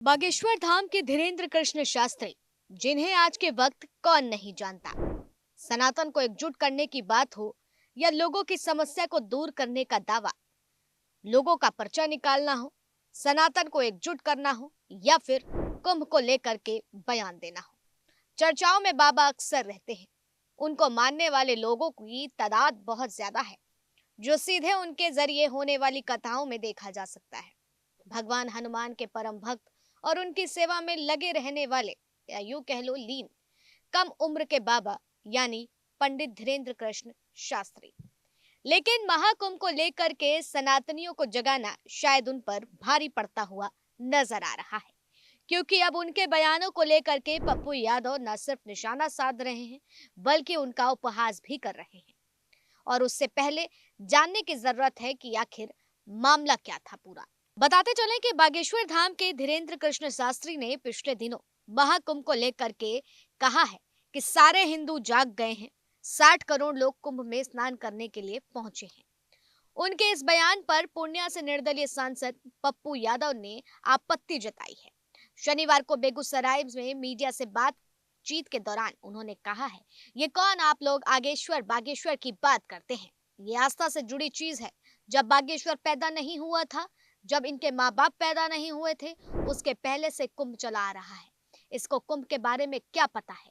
बागेश्वर धाम के धीरेन्द्र कृष्ण शास्त्री, जिन्हें आज के वक्त कौन नहीं जानता। सनातन को एकजुट करने की बात हो या लोगों की समस्या को दूर करने का दावा, लोगों का पर्चा निकालना हो, सनातन को एकजुट करना हो या फिर कुंभ को लेकर के बयान देना हो, चर्चाओं में बाबा अक्सर रहते हैं। उनको मानने वाले लोगों की तादाद बहुत ज्यादा है, जो सीधे उनके जरिए होने वाली कथाओं में देखा जा सकता है। भगवान हनुमान के परम भक्त और उनकी सेवा में लगे रहने वाले, या यूं कह लो लीन, कम उम्र के बाबा यानी पंडित धीरेन्द्र कृष्ण शास्त्री। लेकिन महाकुंभ को लेकर के सनातनियों को जगाना शायद उन पर भारी पड़ता हुआ नजर आ रहा है, क्योंकि अब उनके बयानों को लेकर के पप्पू यादव न सिर्फ निशाना साध रहे हैं, बल्कि उनका उपहास भी कर रहे हैं। और उससे पहले जानने की जरूरत है कि आखिर मामला क्या था पूरा। बताते चलें कि बागेश्वर धाम के धीरेन्द्र कृष्ण शास्त्री ने पिछले दिनों महाकुंभ को लेकर के कहा है कि सारे हिंदू जाग गए हैं, 60 करोड़ लोग कुंभ में स्नान करने के लिए पहुंचे हैं। उनके इस बयान पर पूर्णिया से निर्दलीय सांसद पप्पू यादव ने आपत्ति जताई है। शनिवार को बेगूसराय में मीडिया से बातचीत के दौरान उन्होंने कहा है, ये कौन आप लोग आगेश्वर बागेश्वर की बात करते हैं, ये आस्था से जुड़ी चीज है। जब बागेश्वर पैदा नहीं हुआ था, जब इनके माँ बाप पैदा नहीं हुए थे, उसके पहले से कुंभ चला आ रहा है। इसको कुंभ के बारे में क्या पता है।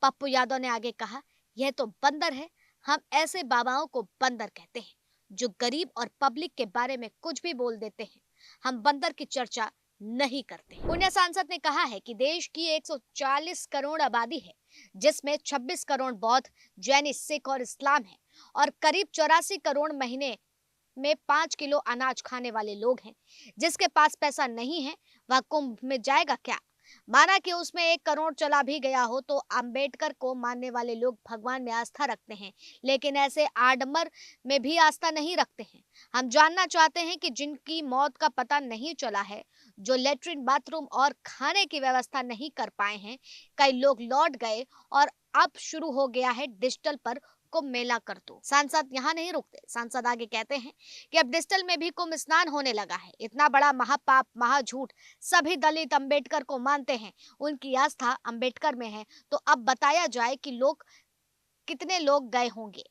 पप्पू यादव ने आगे कहा, यह तो बंदर है। हम ऐसे बाबाओं को बंदर कहते हैं जो गरीब और पब्लिक के बारे में कुछ भी बोल देते हैं। हम बंदर की चर्चा नहीं करते। पुण्य सांसद ने कहा है कि देश की 140 करोड़ आबादी है, जिसमें 26 करोड़ बौद्ध, जैन, सिख और इस्लाम है, और करीब 84 करोड़ महीने में 5 किलो अनाज खाने वाले लोग हैं। जिसके पास पैसा नहीं है वह कुंभ में जाएगा क्या। माना कि उसमें 1 करोड़ चला भी गया हो तो अंबेडकर को मानने वाले लोग भगवान में आस्था रखते हैं, लेकिन ऐसे आडंबर में भी आस्था नहीं रखते हैं। हम जानना चाहते हैं कि जिनकी मौत का पता नहीं चला है, जो लेटरिन, बाथरूम और खाने की व्यवस्था नहीं कर पाए हैं, कई लोग लौट गए और अब शुरू हो गया है डिजिटल पर कुंभ मेला कर दो। सांसद यहाँ नहीं रुकते। सांसद आगे कहते हैं कि अब डिजिटल में भी कुंभ स्नान होने लगा है। इतना बड़ा महापाप, महाझूठ। सभी दलित अंबेडकर को मानते हैं, उनकी आस्था अंबेडकर में है, तो अब बताया जाए कि लोग कितने लोग गए होंगे।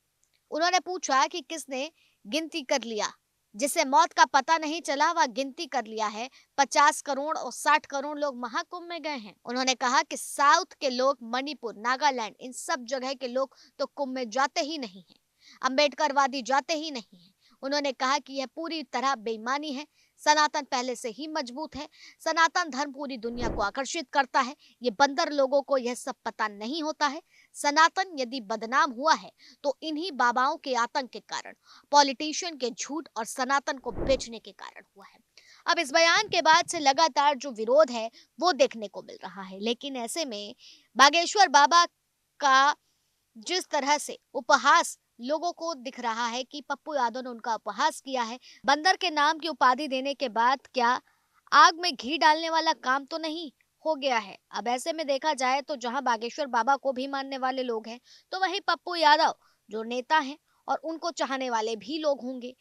उन्होंने पूछा कि किसने गिनती कर लिया। जिसे मौत का पता नहीं चला वह गिनती कर लिया है। 50 करोड़ और 60 करोड़ लोग महाकुंभ में गए हैं। उन्होंने कहा कि साउथ के लोग, मणिपुर, नागालैंड, इन सब जगह के लोग तो कुंभ में जाते ही नहीं हैं। अंबेडकरवादी जाते ही नहीं हैं। उन्होंने कहा कि यह पूरी तरह बेईमानी है। सनातन पहले से ही मजबूत है। सनातन धर्म पूरी दुनिया को आकर्षित करता है। ये बंदर लोगों को यह सब पता नहीं होता है। सनातन यदि बदनाम हुआ है तो इन्हीं बाबाओं के आतंक के कारण, पॉलिटिशियन के झूठ और सनातन को बेचने के कारण हुआ है। अब इस बयान के बाद से लगातार जो विरोध है वो देखने को मिल रहा है, लेकिन ऐसे में बागेश्वर बाबा का जिस तरह से उपहास लोगों को दिख रहा है कि पप्पू यादव ने उनका उपहास किया है, बंदर के नाम की उपाधि देने के बाद क्या आग में घी डालने वाला काम तो नहीं हो गया है। अब ऐसे में देखा जाए तो जहां बागेश्वर बाबा को भी मानने वाले लोग हैं, तो वहीं पप्पू यादव जो नेता हैं और उनको चाहने वाले भी लोग होंगे।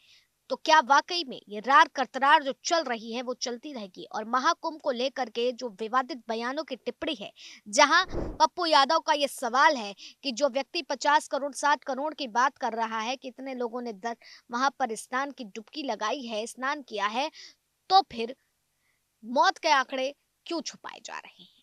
तो क्या वाकई में ये रार करतरार जो चल रही है वो चलती रहेगी। और महाकुंभ को लेकर के जो विवादित बयानों की टिप्पणी है, जहां पप्पू यादव का ये सवाल है कि जो व्यक्ति 50 करोड़ 60 करोड़ की बात कर रहा है, कितने लोगों ने वहां पर स्नान की डुबकी लगाई है, स्नान किया है, तो फिर मौत के आंकड़े क्यों छुपाए जा रहे हैं।